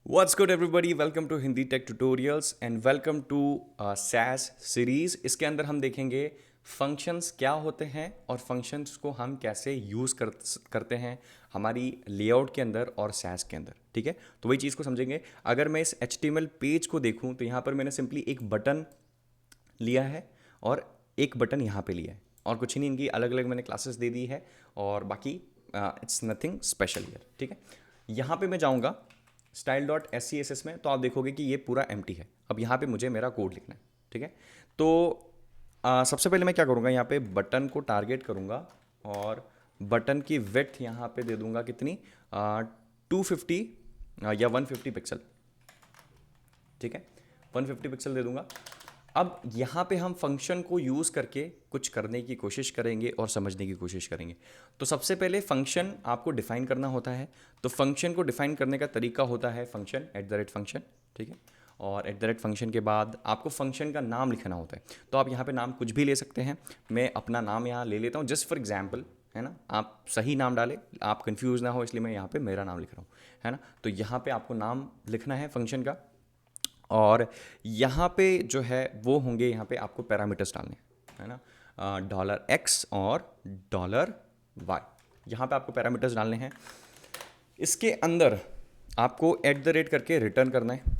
What's good everybody? Welcome to Hindi tech tutorials and welcome to SAS series. इसके अंदर हम देखेंगे फंक्शंस क्या होते हैं और फंक्शंस को हम कैसे यूज़ करते हैं हमारी लेआउट के अंदर और SAS के अंदर। ठीक है, तो वही चीज़ को समझेंगे। अगर मैं इस HTML पेज को देखूं तो यहाँ पर मैंने सिंपली एक बटन लिया है और एक बटन यहाँ पे लिया है और कुछ ही नहीं, इनकी अलग अलग मैंने क्लासेस दे दी है और बाकी इट्स नथिंग स्पेशल ईयर। ठीक है, यहाँ पे मैं जाऊँगा style dot S C S S में, तो आप देखोगे कि ये पूरा एम्प्टी है। अब यहाँ पे मुझे मेरा कोड लिखना है। ठीक है, तो सबसे पहले मैं क्या करूँगा, यहाँ पे बटन को टारगेट करूँगा और बटन की विड्थ यहाँ पे दे दूँगा कितनी, 250 या 150 पिक्सल। ठीक है, 150 पिक्सल दे दूंगा। अब यहाँ पे हम फंक्शन को यूज़ करके कुछ करने की कोशिश करेंगे और समझने की कोशिश करेंगे। तो सबसे पहले फंक्शन आपको डिफाइन करना होता है। तो फंक्शन को डिफाइन करने का तरीका होता है फंक्शन @फंक्शन। ठीक है, और @फंक्शन के बाद आपको फंक्शन का नाम लिखना होता है। तो आप यहाँ पे नाम कुछ भी ले सकते हैं। मैं अपना नाम यहाँ ले लेता हूँ जस्ट फॉर एग्जाम्पल, है ना। आप सही नाम डालें, आप कंफ्यूज ना हो, इसलिए मैं यहाँ पे मेरा नाम लिख रहा हूँ, है ना। तो यहाँ पे आपको नाम लिखना है फंक्शन का और यहाँ पे जो है वो होंगे, यहाँ पे आपको पैरामीटर्स डालने हैं, है ना। $x और $y, यहाँ पे आपको पैरामीटर्स डालने हैं। इसके अंदर आपको करके रिटर्न करना है,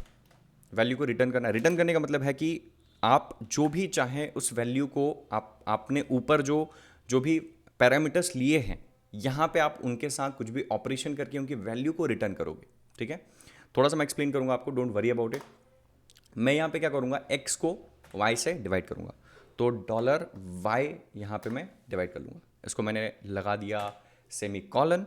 वैल्यू को रिटर्न करना है। रिटर्न करने का मतलब है कि आप जो भी चाहें उस वैल्यू को आपने ऊपर जो जो भी पैरामीटर्स लिए हैं, यहाँ पे आप उनके साथ कुछ भी ऑपरेशन करके उनकी वैल्यू को रिटर्न करोगे। ठीक है, थोड़ा सा मैं एक्सप्लेन करूँगा आपको, डोंट वरी अबाउट इट। मैं यहाँ पे क्या करूँगा, x को y से डिवाइड करूँगा, तो $y यहाँ पे मैं डिवाइड कर लूँगा। इसको मैंने लगा दिया सेमी कॉलन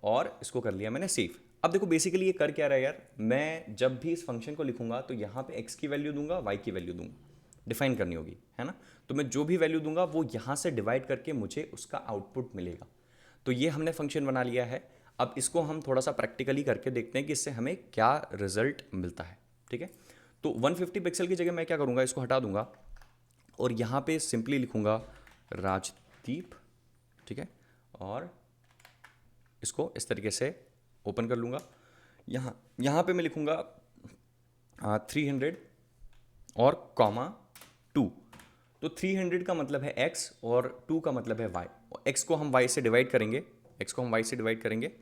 और इसको कर लिया मैंने सेव। अब देखो बेसिकली ये कर क्या रहा है यार, मैं जब भी इस फंक्शन को लिखूंगा तो यहाँ पे x की वैल्यू दूंगा, y की वैल्यू दूंगा, डिफाइन करनी होगी, है ना। तो मैं जो भी वैल्यू दूंगा वो यहाँ से डिवाइड करके मुझे उसका आउटपुट मिलेगा। तो ये हमने फंक्शन बना लिया है। अब इसको हम थोड़ा सा प्रैक्टिकली करके देखते हैं कि इससे हमें क्या रिजल्ट मिलता है। ठीक है, तो 150 पिक्सल की जगह मैं क्या करूँगा, इसको हटा दूंगा और यहाँ पे सिंपली लिखूंगा राजदीप। ठीक है, और इसको इस तरीके से ओपन कर लूँगा। यहाँ पे मैं लिखूंगा 300 और कॉमा 2। तो 300 का मतलब है x और 2 का मतलब है y। x को हम y से डिवाइड करेंगे,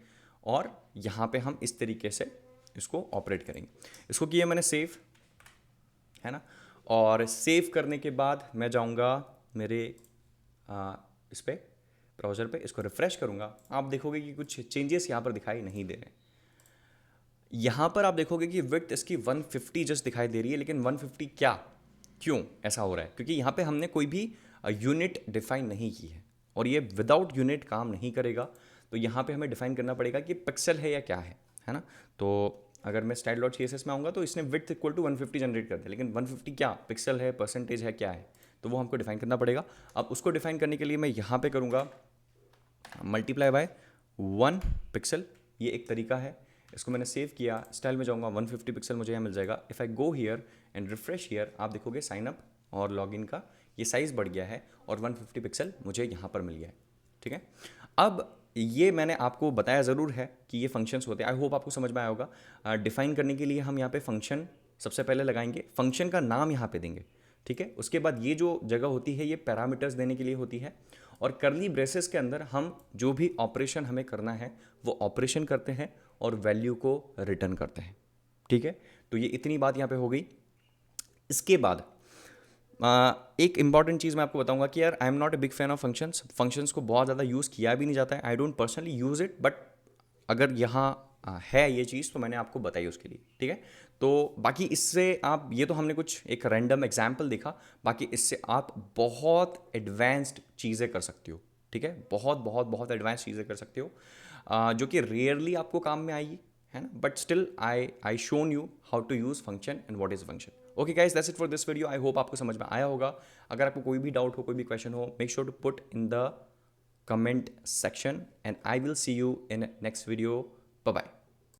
और यहाँ पे हम इस तरीके से इसको ऑपरेट करेंगे। इसको किया मैंने सेव, है ना। और सेव करने के बाद मैं जाऊँगा मेरे इस पे ब्राउज़र पे, इसको रिफ़्रेश करूँगा। आप देखोगे कि कुछ चेंजेस यहाँ पर दिखाई नहीं दे रहे। यहाँ पर आप देखोगे कि विड्थ इसकी 150 जस्ट दिखाई दे रही है, लेकिन 150 क्या, क्यों ऐसा हो रहा है? क्योंकि यहाँ पे हमने कोई भी यूनिट डिफाइन नहीं की है और ये विदाउट यूनिट काम नहीं करेगा। तो यहाँ पे हमें डिफाइन करना पड़ेगा कि पिक्सल है या क्या है ना। तो अगर मैं स्टाइल डॉट CSS में आऊँगा तो इसने विड्थ इक्वल टू 150 जनरेट कर दिया, लेकिन 150 क्या पिक्सल है, परसेंटेज है, क्या है, तो वो हमको डिफाइन करना पड़ेगा। अब उसको डिफाइन करने के लिए मैं यहाँ पे करूँगा मल्टीप्लाई बाय 1 पिक्सल, ये एक तरीका है। इसको मैंने सेव किया, स्टाइल में जाऊँगा, 150 पिक्सल मुझे यहाँ मिल जाएगा। If I go here and refresh here, आप देखोगे साइन अप और लॉगिन का ये साइज़ बढ़ गया है और 150 पिक्सल मुझे यहाँ पर मिल गया है। ठीक है, अब ये मैंने आपको बताया ज़रूर है कि ये फंक्शंस होते हैं। आई होप आपको समझ में आया होगा। डिफाइन करने के लिए हम यहाँ पे फंक्शन सबसे पहले लगाएंगे, फंक्शन का नाम यहाँ पे देंगे। ठीक है, उसके बाद ये जो जगह होती है ये पैरामीटर्स देने के लिए होती है और करली ब्रेसेस के अंदर हम जो भी ऑपरेशन हमें करना है वो ऑपरेशन करते हैं और वैल्यू को रिटर्न करते हैं। ठीक है, तो ये इतनी बात यहाँ पे हो गई। इसके बाद एक इंपॉर्टेंट चीज़ मैं आपको बताऊंगा कि यार I am not a big fan of functions को बहुत ज़्यादा यूज़ किया भी नहीं जाता है। I don't personally use it, but अगर यहाँ है ये चीज़ तो मैंने आपको बताई उसके लिए। ठीक है, तो बाकी इससे आप, ये तो हमने कुछ एक रैंडम एग्जाम्पल देखा, बाकी इससे आप बहुत एडवांस्ड चीज़ें कर सकते हो। ठीक है, बहुत बहुत बहुत एडवांस चीज़ें कर सकते हो जो कि रेयरली आपको काम में आएगी, है ना। But still I shown you how to use function and what is function. Okay guys, that's it for this video. I hope आपको समझ में आया होगा। अगर आपको कोई भी डाउट हो, कोई भी क्वेश्चन हो, make sure to put in the comment section and I will see you in next video. Bye bye.